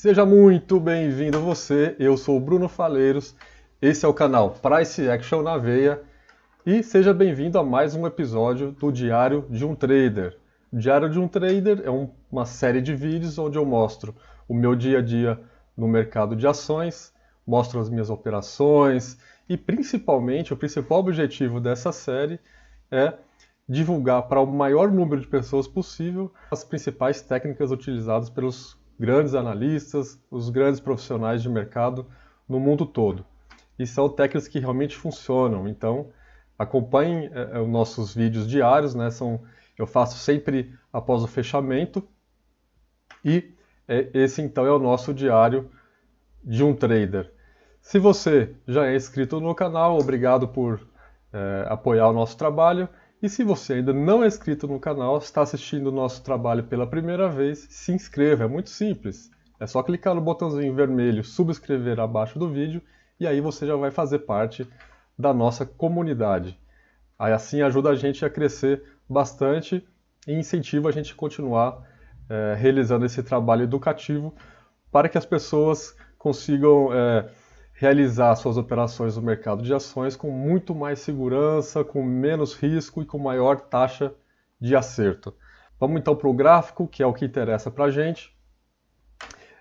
Seja muito bem-vindo você, eu sou o Bruno Faleiros, esse é o canal Price Action na Veia e seja bem-vindo a mais um episódio do Diário de um Trader. O Diário de um Trader é uma série de vídeos onde eu mostro o meu dia a dia no mercado de ações, mostro as minhas operações e principalmente o principal objetivo dessa série é divulgar para o maior número de pessoas possível as principais técnicas utilizadas pelos grandes analistas, os grandes profissionais de mercado no mundo todo. E são técnicas que realmente funcionam. Então, acompanhem os nossos vídeos diários, né? Eu faço sempre após o fechamento. E esse então é o nosso diário de um trader. Se você já é inscrito no canal, obrigado por apoiar o nosso trabalho. E se você ainda não é inscrito no canal, está assistindo o nosso trabalho pela primeira vez, se inscreva, é muito simples. É só clicar no botãozinho vermelho subscrever abaixo do vídeo e aí você já vai fazer parte da nossa comunidade. Aí assim ajuda a gente a crescer bastante e incentiva a gente a continuar realizando esse trabalho educativo para que as pessoas consigam realizar suas operações no mercado de ações com muito mais segurança, com menos risco e com maior taxa de acerto. Vamos então para o gráfico, que é o que interessa para a gente.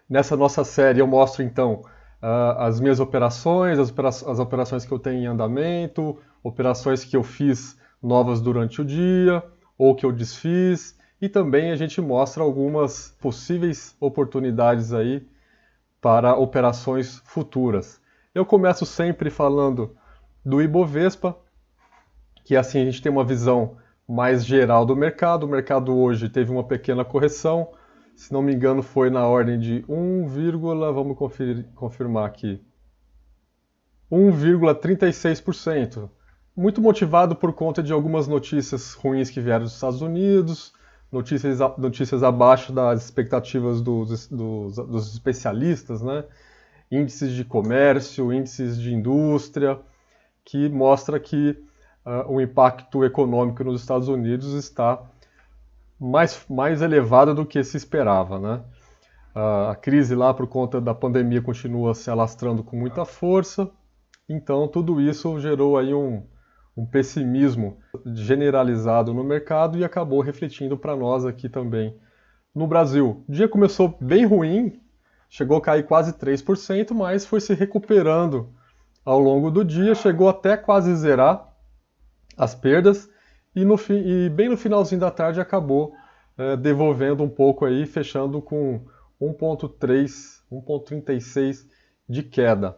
Nessa nossa série eu mostro então as minhas operações, as operações que eu tenho em andamento, operações que eu fiz novas durante o dia ou que eu desfiz, e também a gente mostra algumas possíveis oportunidades aí para operações futuras. Eu começo sempre falando do Ibovespa, que assim a gente tem uma visão mais geral do mercado. O mercado hoje teve uma pequena correção, se não me engano foi na ordem de vamos confirmar aqui, 1,36%. Muito motivado por conta de algumas notícias ruins que vieram dos Estados Unidos, notícias abaixo das expectativas dos especialistas, né? Índices de comércio, índices de indústria, que mostra que o impacto econômico nos Estados Unidos está mais elevado do que se esperava, né? A crise lá por conta da pandemia continua se alastrando com muita força, então tudo isso gerou aí um pessimismo generalizado no mercado e acabou refletindo para nós aqui também no Brasil. O dia começou bem ruim, chegou a cair quase 3%, mas foi se recuperando ao longo do dia, chegou até quase zerar as perdas e bem no finalzinho da tarde acabou devolvendo um pouco aí, fechando com 1,3, 1,36 de queda.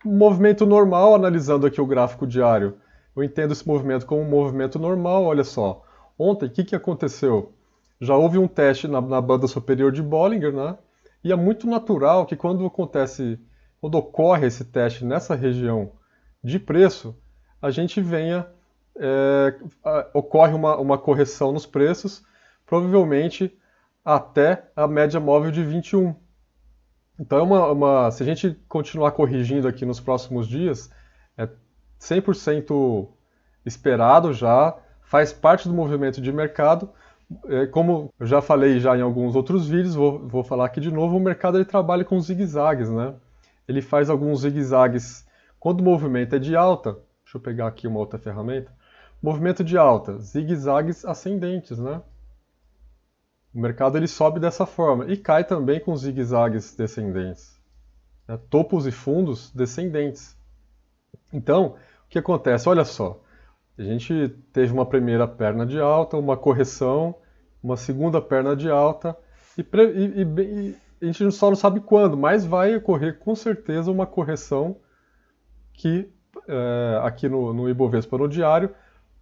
Um movimento normal, analisando aqui o gráfico diário, eu entendo esse movimento como um movimento normal. Olha só, ontem o que aconteceu? Já houve um teste na banda superior de Bollinger, né? E é muito natural que quando ocorre esse teste nessa região de preço, a gente ocorre uma correção nos preços, provavelmente até a média móvel de 21. Então, se a gente continuar corrigindo aqui nos próximos dias, é 100% esperado já, faz parte do movimento de mercado. Como eu já falei já em alguns outros vídeos, vou falar aqui de novo, o mercado ele trabalha com zigue-zagues, né? Ele faz alguns zigue-zagues quando o movimento é de alta. Deixa eu pegar aqui uma outra ferramenta. Movimento de alta, zigue-zagues ascendentes, né? O mercado ele sobe dessa forma e cai também com zigue-zagues descendentes, né? Topos e fundos descendentes. Então, o que acontece? Olha só, a gente teve uma primeira perna de alta, uma correção, uma segunda perna de alta e a gente só não sabe quando, mas vai ocorrer com certeza uma correção aqui no Ibovespa no diário,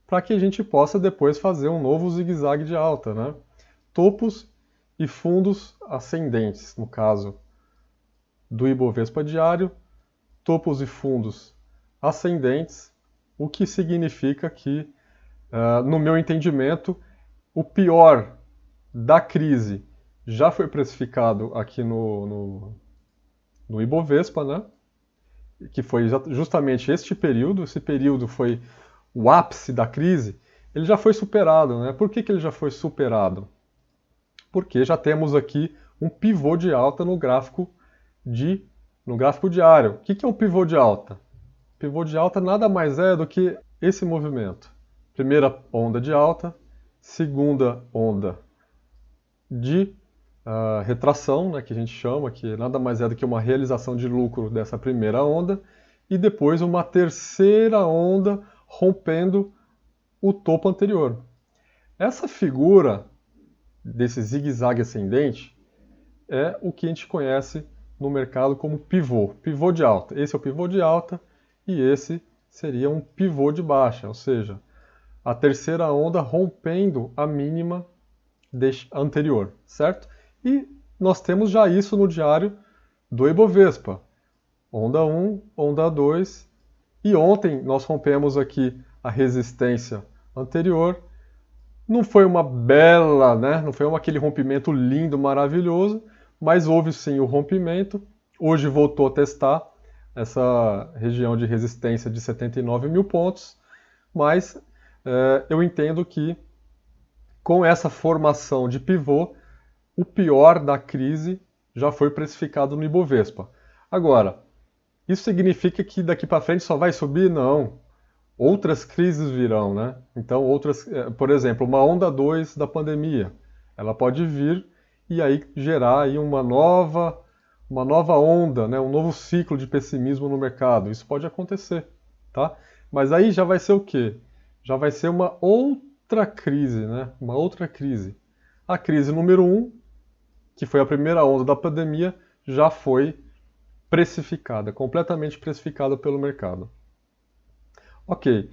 para que a gente possa depois fazer um novo zigue-zague de alta, né? Topos e fundos ascendentes, no caso do Ibovespa diário, topos e fundos ascendentes, o que significa que, no meu entendimento, o pior da crise já foi precificado aqui no Ibovespa, né? Que foi justamente este período. Esse período foi o ápice da crise. Ele já foi superado, né? Por que ele já foi superado? Porque já temos aqui um pivô de alta no gráfico diário. O que é um pivô de alta? Pivô de alta nada mais é do que esse movimento. Primeira onda de alta, segunda onda de retração, né, que a gente chama, que nada mais é do que uma realização de lucro dessa primeira onda, e depois uma terceira onda rompendo o topo anterior. Essa figura desse zigue-zague ascendente é o que a gente conhece no mercado como pivô de alta. Esse é o pivô de alta e esse seria um pivô de baixa, ou seja, a terceira onda rompendo a mínima anterior, certo? E nós temos já isso no diário do Ibovespa. Onda 1, onda 2, e ontem nós rompemos aqui a resistência anterior. Não foi uma bela, né? Não foi aquele rompimento lindo, maravilhoso, mas houve sim o rompimento. Hoje voltou a testar essa região de resistência de 79 mil pontos, mas eu entendo que com essa formação de pivô, o pior da crise já foi precificado no Ibovespa. Agora, isso significa que daqui para frente só vai subir? Não. Outras crises virão, né? Então, por exemplo, uma onda 2 da pandemia, ela pode vir e aí gerar aí uma nova onda, né? Um novo ciclo de pessimismo no mercado. Isso pode acontecer, tá? Mas aí já vai ser o quê? Já vai ser uma outra crise, né? Uma outra crise. A crise número 1, que foi a primeira onda da pandemia, já foi precificada, completamente precificada pelo mercado. Ok.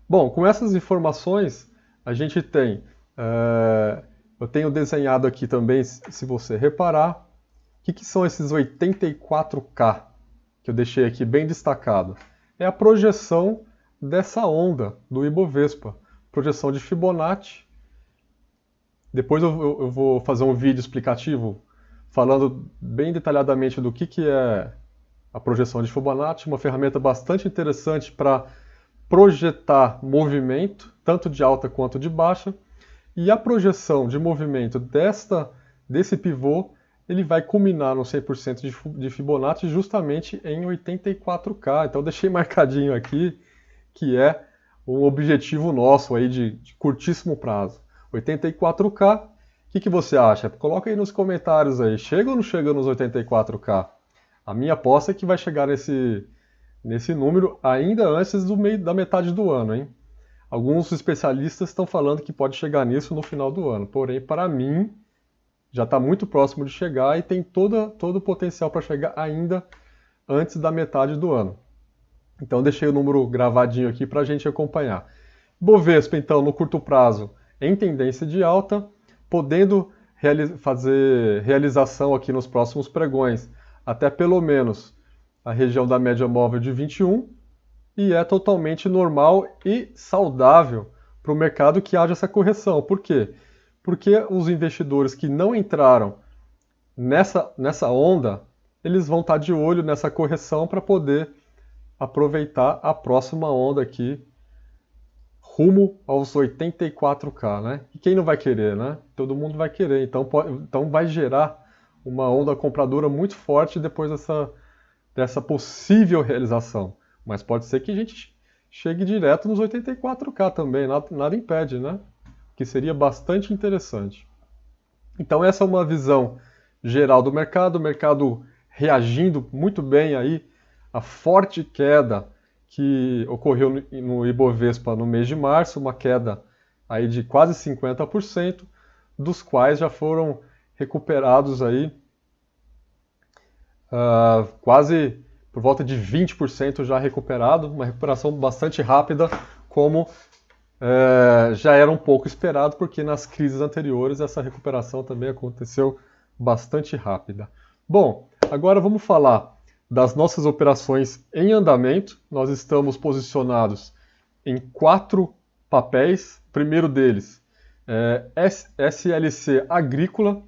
Bom, com essas informações, a gente tem... eu tenho desenhado aqui também, se você reparar, o que são esses 84K, que eu deixei aqui bem destacado? É a projeção dessa onda do Ibovespa, projeção de Fibonacci. Depois eu vou fazer um vídeo explicativo falando bem detalhadamente do que é a projeção de Fibonacci, uma ferramenta bastante interessante para projetar movimento, tanto de alta quanto de baixa, e a projeção de movimento desse pivô, ele vai culminar no 100% de Fibonacci justamente em 84K. Então eu deixei marcadinho aqui que é um objetivo nosso aí de curtíssimo prazo. 84K, o que você acha? Coloca aí nos comentários aí, chega ou não chega nos 84K? A minha aposta é que vai chegar nesse número ainda antes da metade do ano, hein? Alguns especialistas estão falando que pode chegar nisso no final do ano, porém, para mim, já está muito próximo de chegar e tem todo o potencial para chegar ainda antes da metade do ano. Então, deixei o número gravadinho aqui para a gente acompanhar. Bovespa, então, no curto prazo, em tendência de alta, podendo fazer realização aqui nos próximos pregões, até pelo menos a região da média móvel de 21, e é totalmente normal e saudável para o mercado que haja essa correção. Por quê? Porque os investidores que não entraram nessa onda, eles vão estar de olho nessa correção para poder aproveitar a próxima onda aqui, rumo aos 84K, né? E quem não vai querer, né? Todo mundo vai querer, então vai gerar uma onda compradora muito forte depois dessa possível realização. Mas pode ser que a gente chegue direto nos 84K também, nada impede, né? Que seria bastante interessante. Então essa é uma visão geral do mercado, o mercado reagindo muito bem aí à forte queda que ocorreu no Ibovespa no mês de março, uma queda aí de quase 50%, dos quais já foram recuperados aí quase por volta de 20% já recuperado, uma recuperação bastante rápida, como já era um pouco esperado, porque nas crises anteriores essa recuperação também aconteceu bastante rápida. Bom, agora vamos falar das nossas operações em andamento. Nós estamos posicionados em 4 papéis. O primeiro deles é SLC Agrícola.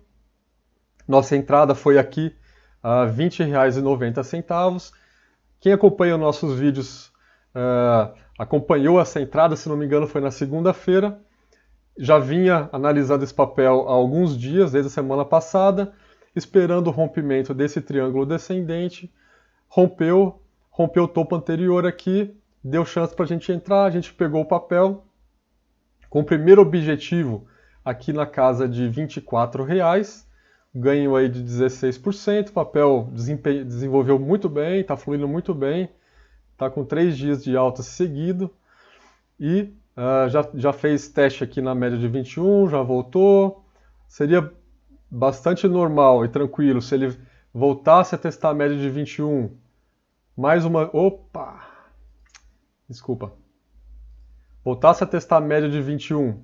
Nossa entrada foi aqui a R$ 20,90. Quem acompanha os nossos vídeos acompanhou essa entrada, se não me engano, foi na segunda-feira. Já vinha analisando esse papel há alguns dias, desde a semana passada. esperando o rompimento desse triângulo descendente, rompeu o topo anterior aqui, deu chance para a gente entrar, a gente pegou o papel, com o primeiro objetivo aqui na casa de R$ 24,00, ganho aí de 16%, o papel desenvolveu muito bem, está fluindo muito bem, está com 3 dias de alta seguido, e já fez teste aqui na média de 21, já voltou. Seria bastante normal e tranquilo se ele voltasse a testar a média de 21, mais uma... Opa! Desculpa. Voltasse a testar a média de 21,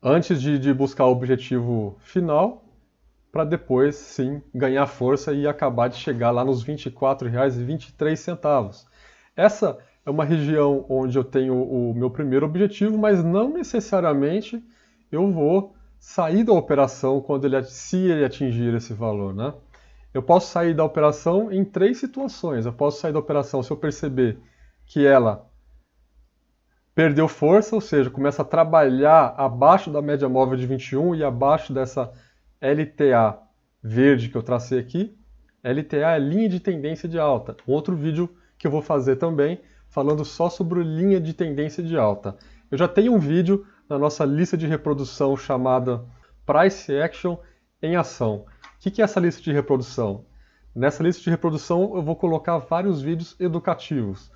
antes de buscar o objetivo final, para depois, sim, ganhar força e acabar de chegar lá nos R$ 24,23. Essa é uma região onde eu tenho o meu primeiro objetivo, mas não necessariamente eu vou sair da operação se ele atingir esse valor, né? Eu posso sair da operação em 3 situações. Eu posso sair da operação se eu perceber que ela perdeu força, ou seja, começa a trabalhar abaixo da média móvel de 21 e abaixo dessa LTA verde que eu tracei aqui. LTA é linha de tendência de alta. Um outro vídeo que eu vou fazer também, falando só sobre linha de tendência de alta. Eu já tenho um vídeo na nossa lista de reprodução chamada Price Action em Ação. O que é essa lista de reprodução? Nessa lista de reprodução eu vou colocar vários vídeos educativos,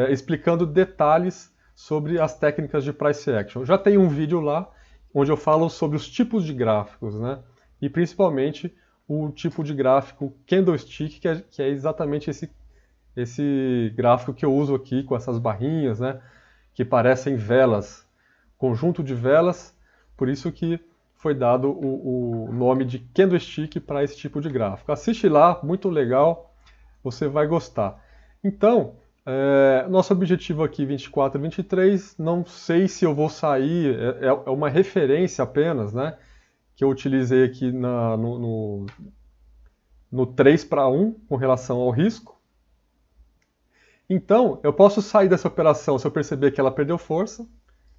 explicando detalhes sobre as técnicas de Price Action. Já tem um vídeo lá onde eu falo sobre os tipos de gráficos, né? E principalmente o tipo de gráfico Candlestick, que é exatamente esse gráfico que eu uso aqui com essas barrinhas, né? Que parecem velas, conjunto de velas, por isso que foi dado o nome de Candlestick para esse tipo de gráfico. Assiste lá, muito legal, você vai gostar. Então, nosso objetivo aqui 24 e 23, não sei se eu vou sair, é uma referência apenas, né? Que eu utilizei aqui no 3:1 com relação ao risco. Então, eu posso sair dessa operação se eu perceber que ela perdeu força,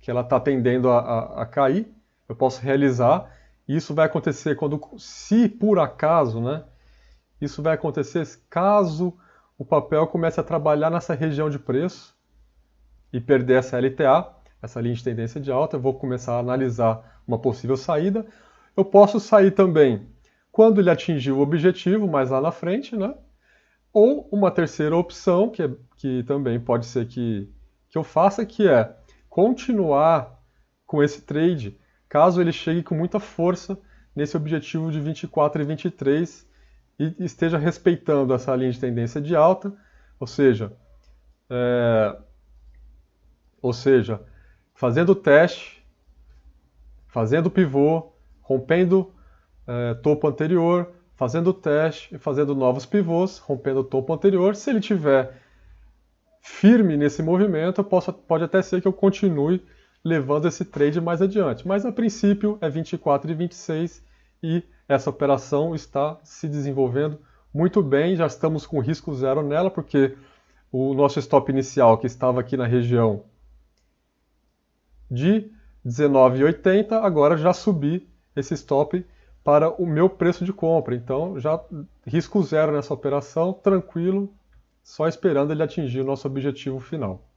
que ela está tendendo a cair, eu posso realizar, e isso vai acontecer se por acaso, né? Isso vai acontecer caso o papel comece a trabalhar nessa região de preço e perder essa LTA, essa linha de tendência de alta, eu vou começar a analisar uma possível saída. Eu posso sair também quando ele atingir o objetivo, mais lá na frente, né? Ou uma terceira opção, que também pode ser que eu faça, que é continuar com esse trade, caso ele chegue com muita força nesse objetivo de 24 e 23 e esteja respeitando essa linha de tendência de alta, ou seja, fazendo o teste, fazendo o pivô, rompendo topo anterior, fazendo o teste e fazendo novos pivôs, rompendo o topo anterior. Se ele estiver firme nesse movimento, pode até ser que eu continue levando esse trade mais adiante. Mas a princípio é 24 e 26 e essa operação está se desenvolvendo muito bem. Já estamos com risco zero nela, porque o nosso stop inicial, que estava aqui na região de 19,80, agora já subi esse stop para o meu preço de compra. Então, já risco zero nessa operação, tranquilo, só esperando ele atingir o nosso objetivo final.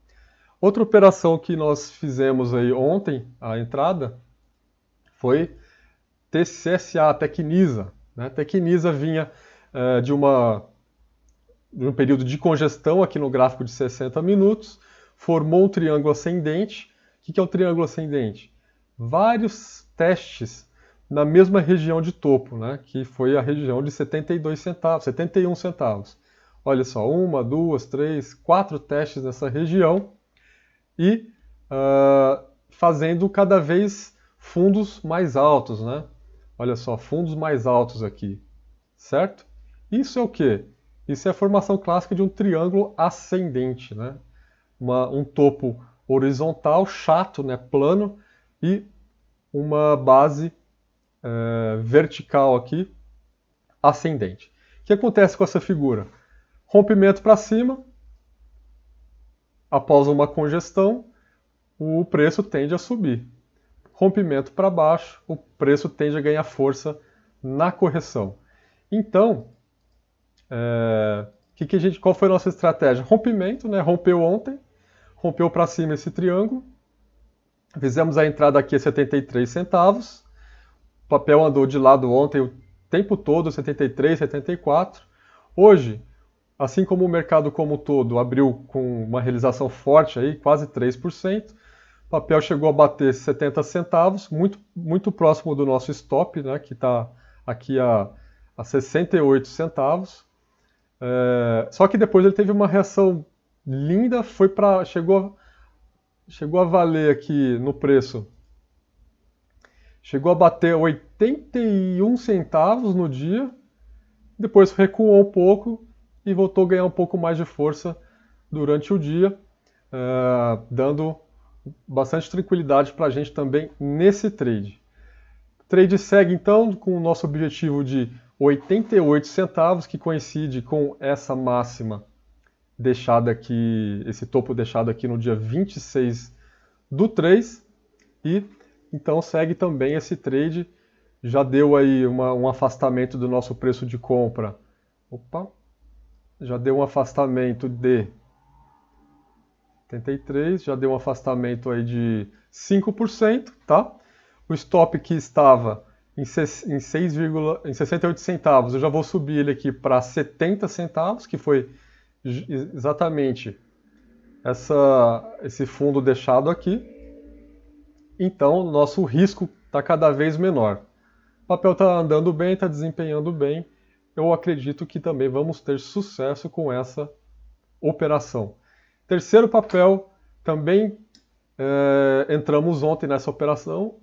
Outra operação que nós fizemos aí ontem, a entrada, foi TCSA, Tecnisa. Né? Tecnisa vinha de um período de congestão aqui no gráfico de 60 minutos, formou um triângulo ascendente. O que é um triângulo ascendente? Vários testes na mesma região de topo, né? Que foi a região de 72 centavos, 71 centavos. Olha só, 1, 2, 3, 4 testes nessa região e fazendo cada vez fundos mais altos, né? Olha só, fundos mais altos aqui, certo? Isso é o quê? Isso é a formação clássica de um triângulo ascendente, né? Um topo horizontal, chato, né? Plano, e uma base vertical aqui, ascendente. O que acontece com essa figura? Rompimento para cima, após uma congestão, o preço tende a subir. rompimento para baixo, o preço tende a ganhar força na correção. Então, qual foi a nossa estratégia? Rompimento, né? Rompeu ontem, rompeu para cima esse triângulo, fizemos a entrada aqui a 73 centavos, o papel andou de lado ontem o tempo todo, 73, 74. Hoje, assim como o mercado como um todo abriu com uma realização forte, aí, quase 3%, o papel chegou a bater 70 centavos, muito próximo do nosso stop, né, que está aqui a 68 centavos. Só que depois ele teve uma reação linda, chegou a valer aqui no preço, chegou a bater 81 centavos no dia, depois recuou um pouco e voltou a ganhar um pouco mais de força durante o dia, dando bastante tranquilidade para a gente também nesse trade. O trade segue então com o nosso objetivo de 88 centavos, que coincide com essa máxima deixada aqui, esse topo deixado aqui no dia 26/3, e então segue também esse trade, já deu aí um afastamento do nosso preço de compra. Já deu um afastamento de 73, já deu um afastamento aí de 5%, tá? O stop que estava em 68 centavos, eu já vou subir ele aqui para 70 centavos, que foi exatamente esse fundo deixado aqui. Então, nosso risco está cada vez menor. O papel está andando bem, está desempenhando bem. Eu acredito que também vamos ter sucesso com essa operação. Terceiro papel, também entramos ontem nessa operação.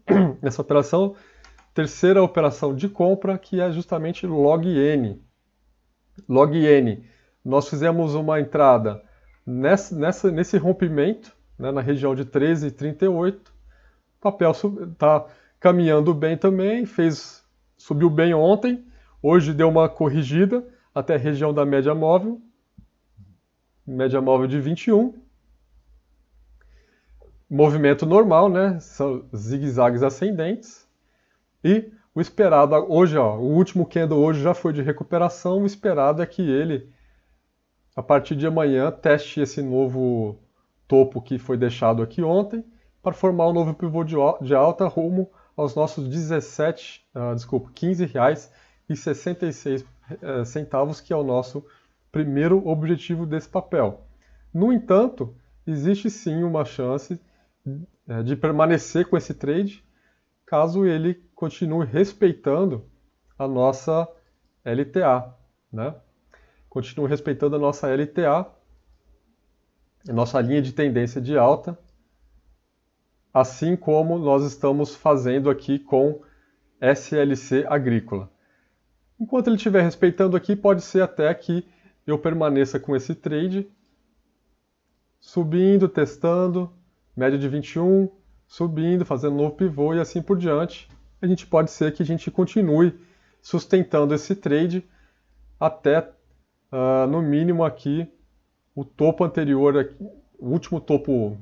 Terceira operação de compra, que é justamente log-N. Log-N, nós fizemos uma entrada nesse rompimento, né, na região de 13,38. O papel está caminhando bem também, subiu bem ontem, hoje deu uma corrigida até a região da média móvel de 21. Movimento normal, né? São zigue-zagues ascendentes. E o esperado hoje, o último candle hoje já foi de recuperação, o esperado é que ele, a partir de amanhã, teste esse novo topo que foi deixado aqui ontem, para formar um novo pivô de alta rumo aos nossos R$15,66, que é o nosso primeiro objetivo desse papel. No entanto, existe sim uma chance de permanecer com esse trade, caso ele continue respeitando a nossa LTA, né? Continue respeitando a nossa LTA, a nossa linha de tendência de alta, assim como nós estamos fazendo aqui com SLC Agrícola. Enquanto ele estiver respeitando aqui, pode ser até que eu permaneça com esse trade, subindo, testando, média de 21, subindo, fazendo novo pivô e assim por diante. Pode ser que a gente continue sustentando esse trade até, no mínimo aqui, o topo anterior, o último topo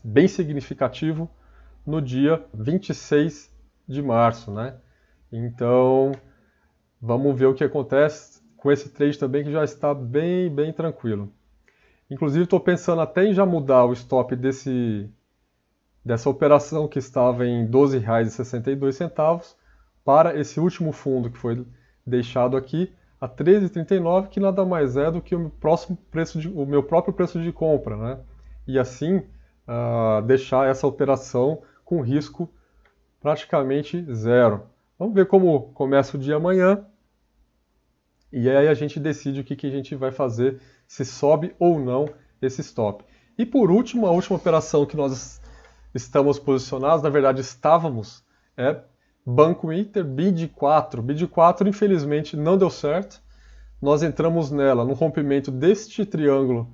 bem significativo no dia 26 de março, né? Então, vamos ver o que acontece com esse trade também, que já está bem, bem tranquilo. Inclusive, estou pensando até em já mudar o stop dessa operação que estava em R$ 12,62 para esse último fundo que foi deixado aqui a R$ 13,39, que nada mais é do que o meu próprio preço de compra, né? E assim deixar essa operação com risco praticamente zero. Vamos ver como começa o dia amanhã e aí a gente decide o que a gente vai fazer, se sobe ou não esse stop. E por último, a última operação que nós estamos posicionados, na verdade estávamos, é Banco Inter BID4. BID4 infelizmente não deu certo. Nós entramos nela no rompimento deste triângulo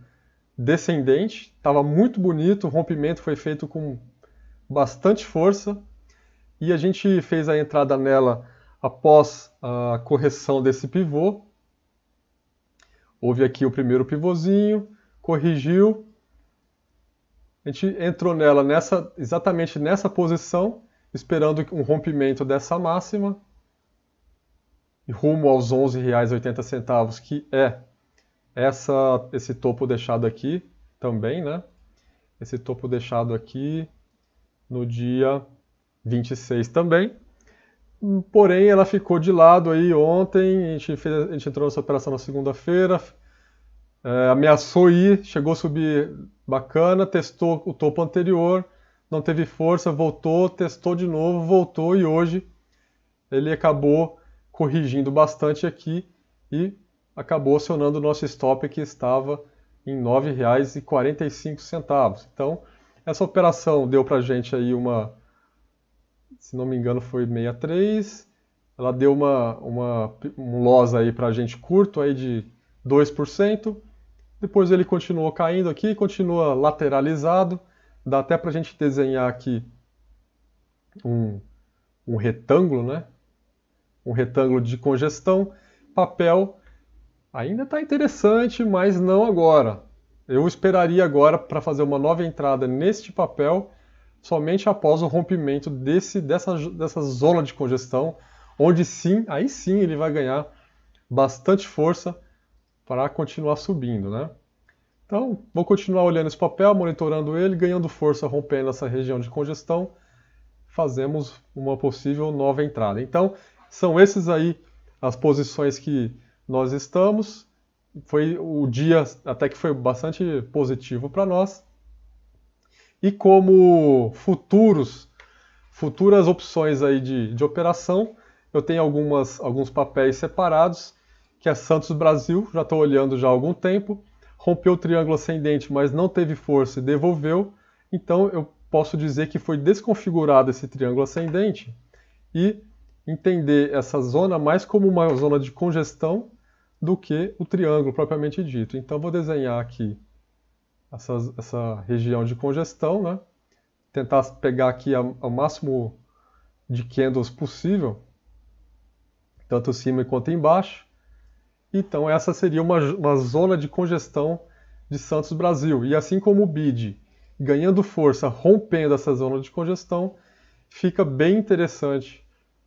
descendente, estava muito bonito, o rompimento foi feito com bastante força e a gente fez a entrada nela após a correção desse pivô. Houve aqui o primeiro pivôzinho, corrigiu, A gente entrou nela exatamente nessa posição, esperando um rompimento dessa máxima, rumo aos R$ 11,80, que é esse topo deixado aqui também, né? Esse topo deixado aqui no dia 26 também. Porém, ela ficou de lado aí ontem, a gente entrou nessa operação na segunda-feira, ameaçou ir, chegou a subir bacana, testou o topo anterior, não teve força, voltou, testou de novo, voltou e hoje ele acabou corrigindo bastante aqui e acabou acionando o nosso stop que estava em R$ 9,45. Então, essa operação deu para a gente aí se não me engano foi 63, ela deu um loss aí para a gente curto aí de 2%, depois ele continuou caindo aqui, continua lateralizado, dá até para a gente desenhar aqui um retângulo, né? Um retângulo de congestão, papel ainda está interessante, mas não agora. Eu esperaria agora para fazer uma nova entrada neste papel somente após o rompimento dessa zona de congestão, onde aí sim ele vai ganhar bastante força para continuar subindo, né? Então, vou continuar olhando esse papel, monitorando ele, ganhando força, rompendo essa região de congestão, fazemos uma possível nova entrada. Então, são esses aí as posições que nós estamos. Foi o dia até que foi bastante positivo para nós. E como futuras opções aí de operação, eu tenho alguns papéis separados, que é Santos Brasil, já estou olhando já há algum tempo, rompeu o triângulo ascendente, mas não teve força e devolveu, então eu posso dizer que foi desconfigurado esse triângulo ascendente e entender essa zona mais como uma zona de congestão do que o triângulo propriamente dito. Então vou desenhar aqui essa região de congestão, né? Tentar pegar aqui ao máximo de candles possível, tanto cima quanto embaixo. Então essa seria uma zona de congestão de Santos Brasil. E assim como o BID ganhando força, rompendo essa zona de congestão, fica bem interessante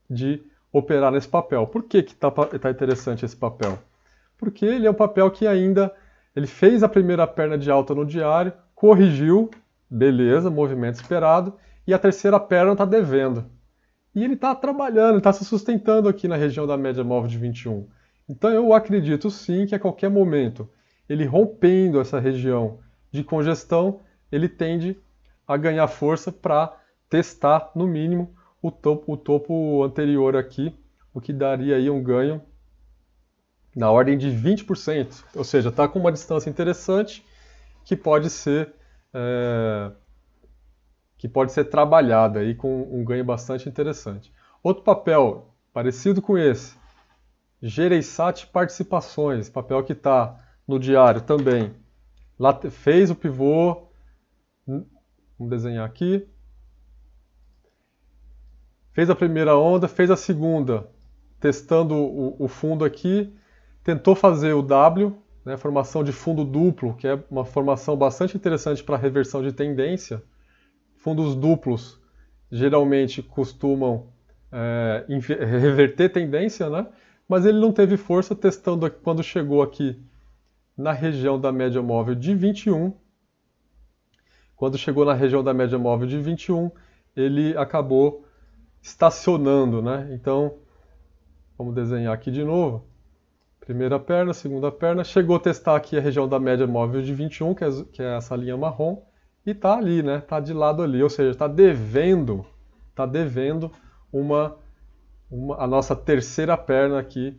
de operar nesse papel. Por que tá interessante esse papel? Porque ele é um papel que ele fez a primeira perna de alta no diário, corrigiu, beleza, movimento esperado, e a terceira perna está devendo. E ele está trabalhando, está se sustentando aqui na região da média móvel de 21. Então eu acredito sim que a qualquer momento, ele rompendo essa região de congestão, ele tende a ganhar força para testar, no mínimo, o topo anterior aqui, o que daria aí um ganho na ordem de 20%, ou seja, está com uma distância interessante que pode ser trabalhada aí com um ganho bastante interessante. Outro papel parecido com esse, Gereissat Participações, papel que está no diário também. Lá fez o pivô, vamos desenhar aqui, fez a primeira onda, fez a segunda, testando o fundo aqui, tentou fazer o W, né, formação de fundo duplo, que é uma formação bastante interessante para reversão de tendência. Fundos duplos geralmente costumam reverter tendência, né? Mas ele não teve força testando quando chegou aqui na região da média móvel de 21. Quando chegou na região da média móvel de 21, ele acabou estacionando, né? Então, vamos desenhar aqui de novo. Primeira perna, segunda perna, chegou a testar aqui a região da média móvel de 21, que é essa linha marrom, e está ali, né? Está de lado ali, ou seja, está devendo a nossa terceira perna aqui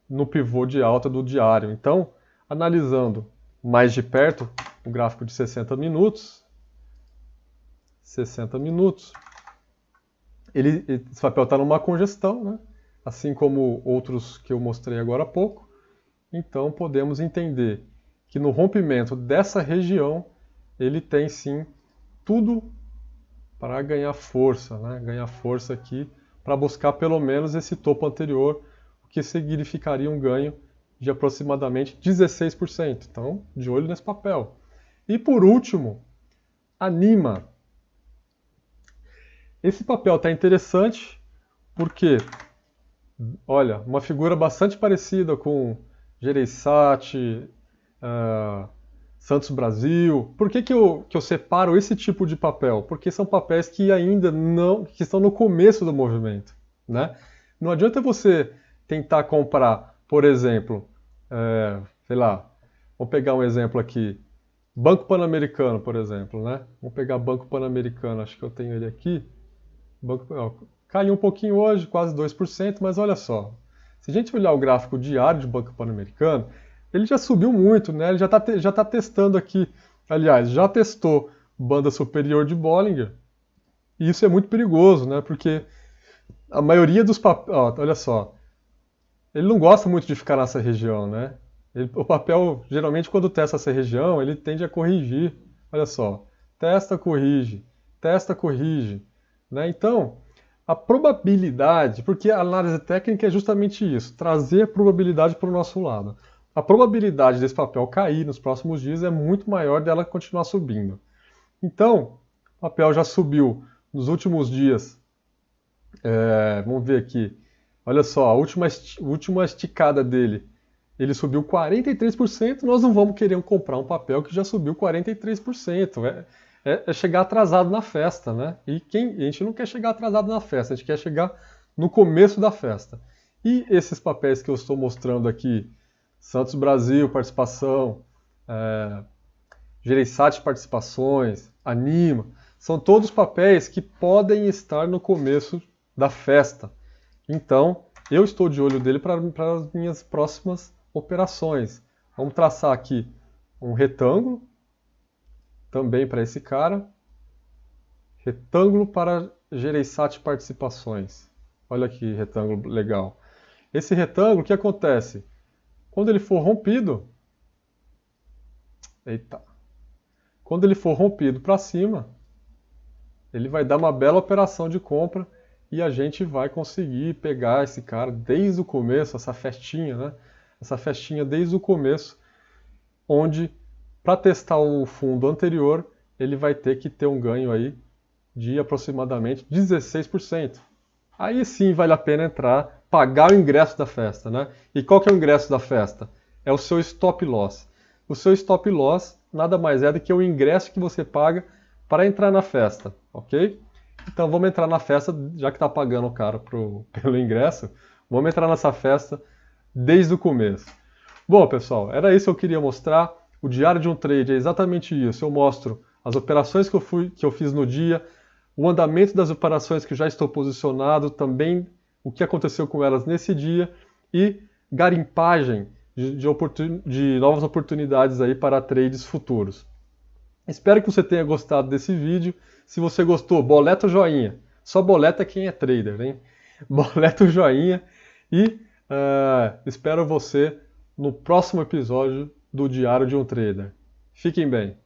no pivô de alta do diário. Então, analisando mais de perto o gráfico de 60 minutos, esse papel está numa congestão, né? Assim como outros que eu mostrei agora há pouco. Então podemos entender que no rompimento dessa região ele tem sim tudo para ganhar força, né? Ganhar força aqui para buscar pelo menos esse topo anterior, o que significaria um ganho de aproximadamente 16%. Então, de olho nesse papel. E por último, Anima. Esse papel está interessante porque, olha, uma figura bastante parecida com Gereissati, Santos Brasil. Por que eu separo esse tipo de papel? Porque são papéis que ainda não, que estão no começo do movimento, né? Não adianta você tentar comprar, por exemplo, sei lá, vamos pegar um exemplo aqui, Banco Pan-Americano, por exemplo, né? Vamos pegar Banco Pan-Americano, acho que eu tenho ele aqui. Caiu um pouquinho hoje, quase 2%, mas olha só. Se a gente olhar o gráfico diário de Banco Pan-Americano, ele já subiu muito, né? Ele já tá testando aqui. Aliás, já testou banda superior de Bollinger. E isso é muito perigoso, né? Porque a maioria dos papéis... Olha só. Ele não gosta muito de ficar nessa região, né? O papel, geralmente, quando testa essa região, ele tende a corrigir. Olha só. Testa, corrige. Testa, corrige. Né? Então, a probabilidade, porque a análise técnica é justamente isso, trazer a probabilidade para o nosso lado. A probabilidade desse papel cair nos próximos dias é muito maior dela continuar subindo. Então, o papel já subiu nos últimos dias. Vamos ver aqui. Olha só, a última esticada dele, ele subiu 43%. Nós não vamos querer comprar um papel que já subiu 43%. É chegar atrasado na festa, né? E a gente não quer chegar atrasado na festa, a gente quer chegar no começo da festa. E esses papéis que eu estou mostrando aqui, Santos Brasil, participação, Gereissati participações, Anima, são todos papéis que podem estar no começo da festa. Então, eu estou de olho dele para as minhas próximas operações. Vamos traçar aqui um retângulo, também para esse cara. Retângulo para Gereissati participações. Olha que retângulo legal. Esse retângulo, o que acontece? Quando ele for rompido... Eita! Quando ele for rompido para cima, ele vai dar uma bela operação de compra e a gente vai conseguir pegar esse cara desde o começo, essa festinha, né? Essa festinha desde o começo, onde, para testar o fundo anterior, ele vai ter que ter um ganho aí de aproximadamente 16%. Aí sim vale a pena entrar, pagar o ingresso da festa, né? E qual que é o ingresso da festa? É o seu stop loss. O seu stop loss nada mais é do que o ingresso que você paga para entrar na festa, ok? Então vamos entrar na festa, já que está pagando o cara pelo ingresso, vamos entrar nessa festa desde o começo. Bom, pessoal, era isso que eu queria mostrar. O diário de um trade é exatamente isso. Eu mostro as operações que eu fiz no dia, o andamento das operações que já estou posicionado, também o que aconteceu com elas nesse dia e garimpagem de novas oportunidades aí para trades futuros. Espero que você tenha gostado desse vídeo. Se você gostou, boleta o joinha. Só boleta quem é trader, hein? Boleta o joinha e espero você no próximo episódio do Diário de um Trader. Fiquem bem.